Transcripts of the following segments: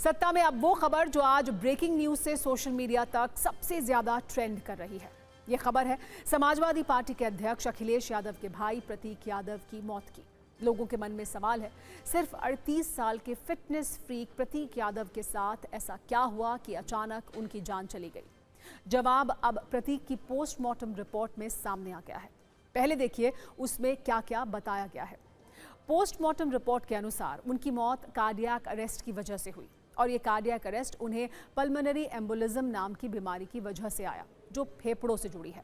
सत्ता में अब वो खबर जो आज ब्रेकिंग न्यूज से सोशल मीडिया तक सबसे ज्यादा ट्रेंड कर रही है। ये खबर है समाजवादी पार्टी के अध्यक्ष अखिलेश यादव के भाई प्रतीक यादव की मौत की। लोगों के मन में सवाल है, सिर्फ 38 साल के फिटनेस फ्रीक प्रतीक यादव के साथ ऐसा क्या हुआ कि अचानक उनकी जान चली गई। जवाब अब प्रतीक की पोस्टमार्टम रिपोर्ट में सामने आ गया है। पहले देखिए उसमें क्या क्या बताया गया है। पोस्टमार्टम रिपोर्ट के अनुसार उनकी मौत कार्डियक अरेस्ट की वजह से हुई और ये कार्डियक अरेस्ट उन्हें पल्मोनरी एम्बोलिज्म नाम की बीमारी की वजह से आया जो फेफड़ों से जुड़ी है।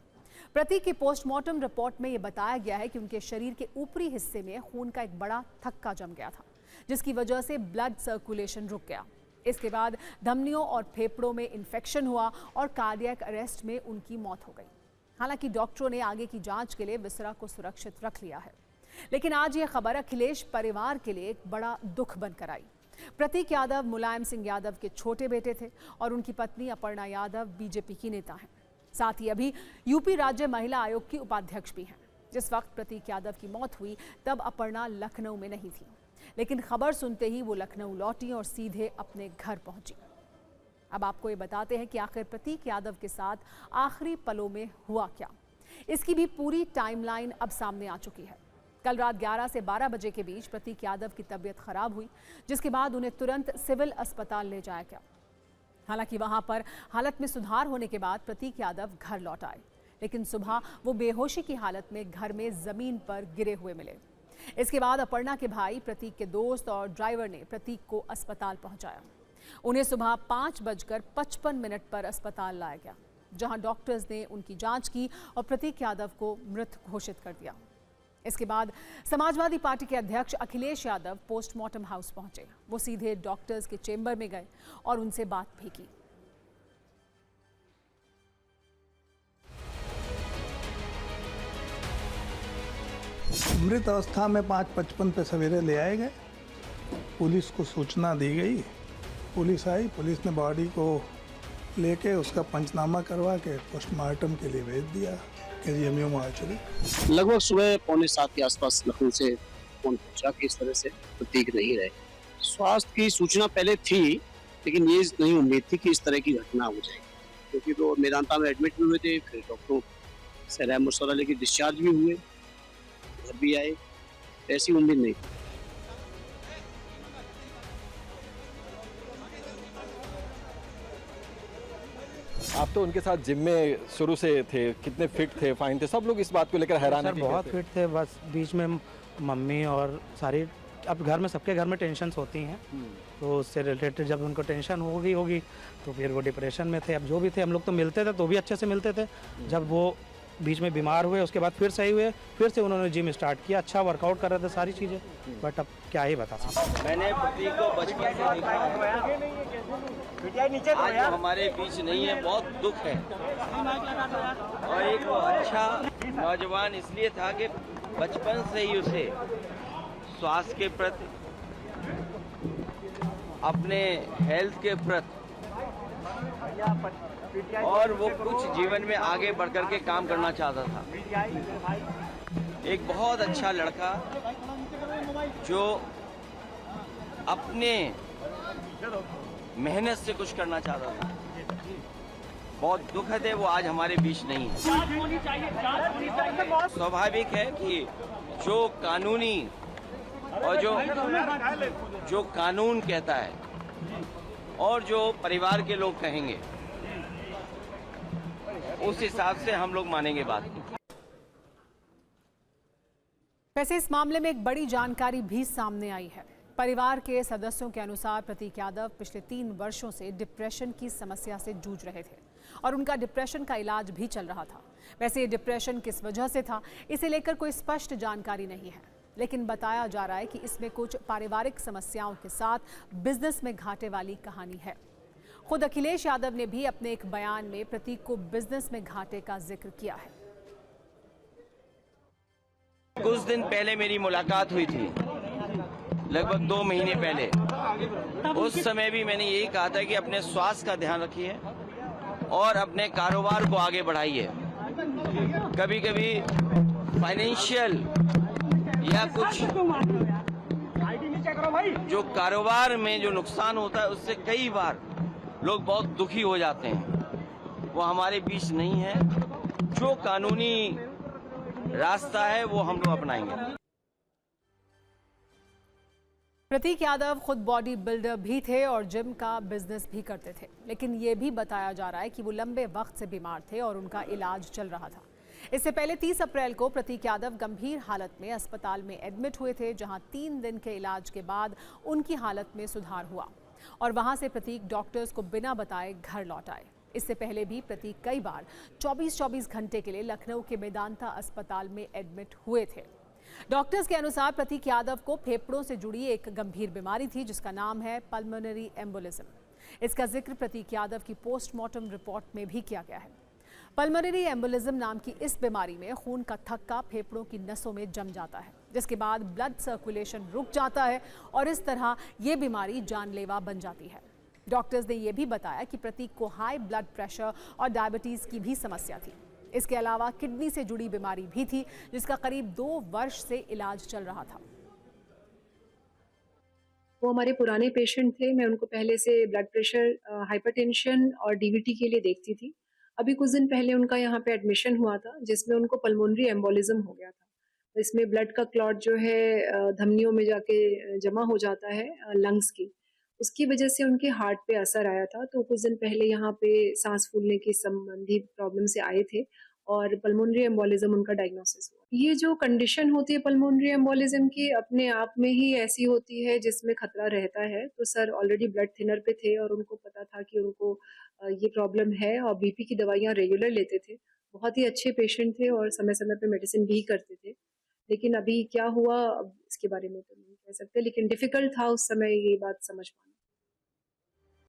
प्रतीक की पोस्टमार्टम रिपोर्ट में ये बताया गया है कि उनके शरीर के ऊपरी हिस्से में खून का एक बड़ा थक्का जम गया था जिसकी वजह से ब्लड सर्कुलेशन रुक गया। इसके बाद धमनियों और फेफड़ों में इन्फेक्शन हुआ और कार्डियक अरेस्ट में उनकी मौत हो गई। हालांकि डॉक्टरों ने आगे की जांच के लिए विसरा को सुरक्षित रख लिया है, लेकिन आज ये खबर अखिलेश परिवार के लिए एक बड़ा दुख बनकर आई। प्रतीक यादव मुलायम सिंह यादव के छोटे बेटे थे और उनकी पत्नी अपर्णा यादव बीजेपी की नेता हैं। साथ ही अभी यूपी राज्य महिला आयोग की उपाध्यक्ष भी हैं। जिस वक्त प्रतीक यादव की मौत हुई तब अपर्णा लखनऊ में नहीं थी, लेकिन खबर सुनते ही वो लखनऊ लौटी और सीधे अपने घर पहुंची। अब आपको ये बताते हैं कि आखिर प्रतीक यादव के साथ आखिरी पलों में हुआ क्या। इसकी भी पूरी टाइमलाइन अब सामने आ चुकी है। कल रात 11 से 12 बजे के बीच प्रतीक यादव की तबीयत खराब हुई, जिसके बाद उन्हें तुरंत सिविल अस्पताल ले जाया गया। हालांकि वहां पर हालत में सुधार होने के बाद प्रतीक यादव घर लौट आए, लेकिन सुबह वो बेहोशी की हालत में घर में जमीन पर गिरे हुए मिले। इसके बाद अपर्णा के भाई, प्रतीक के दोस्त और ड्राइवर ने प्रतीक को अस्पताल पहुंचाया। उन्हें सुबह 5:55 पर अस्पताल लाया गया, जहां डॉक्टर्स ने उनकी जांच की और प्रतीक यादव को मृत घोषित कर दिया। इसके बाद समाजवादी पार्टी के अध्यक्ष अखिलेश यादव पोस्टमार्टम हाउस पहुंचे। वो सीधे डॉक्टर्स के चेंबर में गए और उनसे बात भी की। मृत अवस्था में 5:55 पे सवेरे ले आए गए। पुलिस को सूचना दी गई, पुलिस आई, पुलिस ने बॉडी को लेके उसका पंचनामा करवा के पोस्टमार्टम के लिए भेज दिया KGMU मोर्चरी। लगभग सुबह 6:45 के आसपास लखनऊ से फोन पहुंचा कि इस तरह से प्रतीक नहीं रहे। स्वास्थ्य की सूचना पहले थी, लेकिन ये नहीं उम्मीद थी कि इस तरह की घटना हो जाएगी, क्योंकि वो मेदांता में एडमिट भी हुए थे, फिर डॉक्टरों से रहमतुल्लाह लेके डिस्चार्ज भी हुए, घर भी आए। ऐसी उम्मीद नहीं थी। आप तो उनके साथ जिम में शुरू से थे, कितने फिट थे, फाइन थे, सब लोग इस बात को लेकर हैरान हैं। बहुत फिट थे, बस बीच में मम्मी और सारी अब घर में सबके घर में टेंशन होती हैं, तो उससे रिलेटेड जब उनको टेंशन होगी तो फिर वो डिप्रेशन में थे। अब जो भी थे, हम लोग तो मिलते थे तो भी अच्छे से मिलते थे। जब वो बीच में बीमार हुए उसके बाद फिर सही हुए, फिर से उन्होंने जिम स्टार्ट किया, अच्छा वर्कआउट कर रहे थे, सारी चीज़ें। बट अब क्या ही बता सकते। मैंने प्रतीक को बचपन से देखा, आज वो हमारे बीच नहीं है, बहुत दुख है। और एक अच्छा नौजवान इसलिए था कि बचपन से ही उसे स्वास्थ्य के प्रति, अपने हेल्थ के प्रति, और वो कुछ जीवन में आगे बढ़ कर के काम करना चाहता था। एक बहुत अच्छा लड़का जो अपने मेहनत से कुछ करना चाहता था। बहुत दुखद है वो आज हमारे बीच नहीं है। स्वाभाविक है कि जो कानूनी और जो कानून कहता है और जो परिवार के लोग कहेंगे, उस हिसाब से हम लोग मानेंगे बात को। वैसे इस मामले में एक बड़ी जानकारी भी सामने आई है। परिवार के सदस्यों के अनुसार प्रतीक यादव पिछले 3 वर्षों से डिप्रेशन की समस्या से जूझ रहे थे और उनका डिप्रेशन का इलाज भी चल रहा था। वैसे ये डिप्रेशन किस वजह से था, इसे लेकर कोई स्पष्ट जानकारी नहीं है, लेकिन बताया जा रहा है कि इसमें कुछ पारिवारिक समस्याओं के साथ बिजनेस में घाटे वाली कहानी है। खुद अखिलेश यादव ने भी अपने एक बयान में प्रतीक को बिजनेस में घाटे का जिक्र किया है। कुछ दिन पहले मेरी मुलाकात हुई थी, लगभग 2 महीने पहले। उस समय भी मैंने यही कहा था कि अपने स्वास्थ्य का ध्यान रखिए और अपने कारोबार को आगे बढ़ाइए। कभी कभी फाइनेंशियल या कुछ जो कारोबार में जो नुकसान होता है उससे कई बार लोग बहुत दुखी हो जाते हैं, वो हमारे बीच नहीं है। जो कानूनी रास्ता है वो हम लोग अपनाएंगे। प्रतीक यादव खुद बॉडी बिल्डर भी थे और जिम का बिजनेस भी करते थे, लेकिन ये भी बताया जा रहा है कि वो लंबे वक्त से बीमार थे और उनका इलाज चल रहा था। इससे पहले 30 अप्रैल को प्रतीक यादव गंभीर हालत में अस्पताल में एडमिट हुए थे, जहां 3 दिन के इलाज के बाद उनकी हालत में सुधार हुआ और वहां से प्रतीक डॉक्टर्स को बिना बताए घर लौट आए। इससे पहले भी प्रतीक कई बार 24-24 घंटे के लिए लखनऊ के मेदांता अस्पताल में एडमिट हुए थे। डॉक्टर्स के अनुसार प्रतीक यादव को फेफड़ों से जुड़ी एक गंभीर बीमारी थी, जिसका नाम है पल्मोनरी एम्बोलिज्म। इसका जिक्र प्रतीक यादव की पोस्टमार्टम रिपोर्ट में भी किया गया है। पल्मोनरी एम्बोलिज्म नाम की इस बीमारी में खून का थक्का फेफड़ों की नसों में जम जाता है, जिसके बाद ब्लड सर्कुलेशन रुक जाता है और इस तरह ये बीमारी जानलेवा बन जाती है। डॉक्टर्स ने यह भी बताया कि प्रतीक को हाई ब्लड प्रेशर और डायबिटीज की भी समस्या थी। इसके अलावा किडनी से जुड़ी बीमारी भी थी, जिसका करीब 2 वर्ष से इलाज चल रहा था। वो हमारे पुराने पेशेंट थे। मैं उनको पहले से ब्लड प्रेशर, हाइपरटेंशन और डीवीटी के लिए देखती थी। अभी कुछ दिन पहले उनका यहाँ पे एडमिशन हुआ था, जिसमें उनको पल्मोनरी एम्बोलिज्म हो गया था। इसमें ब्लड का क्लॉट जो है धमनियों में जाके जमा हो जाता है लंग्स की, उसकी वजह से उनके हार्ट पे असर आया था। तो कुछ दिन पहले यहाँ पे सांस फूलने की संबंधी प्रॉब्लम से आए थे और पल्मोनरी एम्बोलिज्म उनका डायग्नोसिस हुआ। ये जो कंडीशन होती है पल्मोनरी एम्बोलिज्म की, अपने आप में ही ऐसी होती है जिसमें खतरा रहता है। तो सर ऑलरेडी ब्लड थिनर पे थे और उनको पता था कि उनको ये प्रॉब्लम है और बीपी की दवाइयाँ रेगुलर लेते थे। बहुत ही अच्छे पेशेंट थे और समय समय पे मेडिसिन भी करते थे। लेकिन अभी क्या हुआ अब इसके बारे में तो नहीं कह सकते, लेकिन डिफिकल्ट था उस समय ये बात समझ पाना।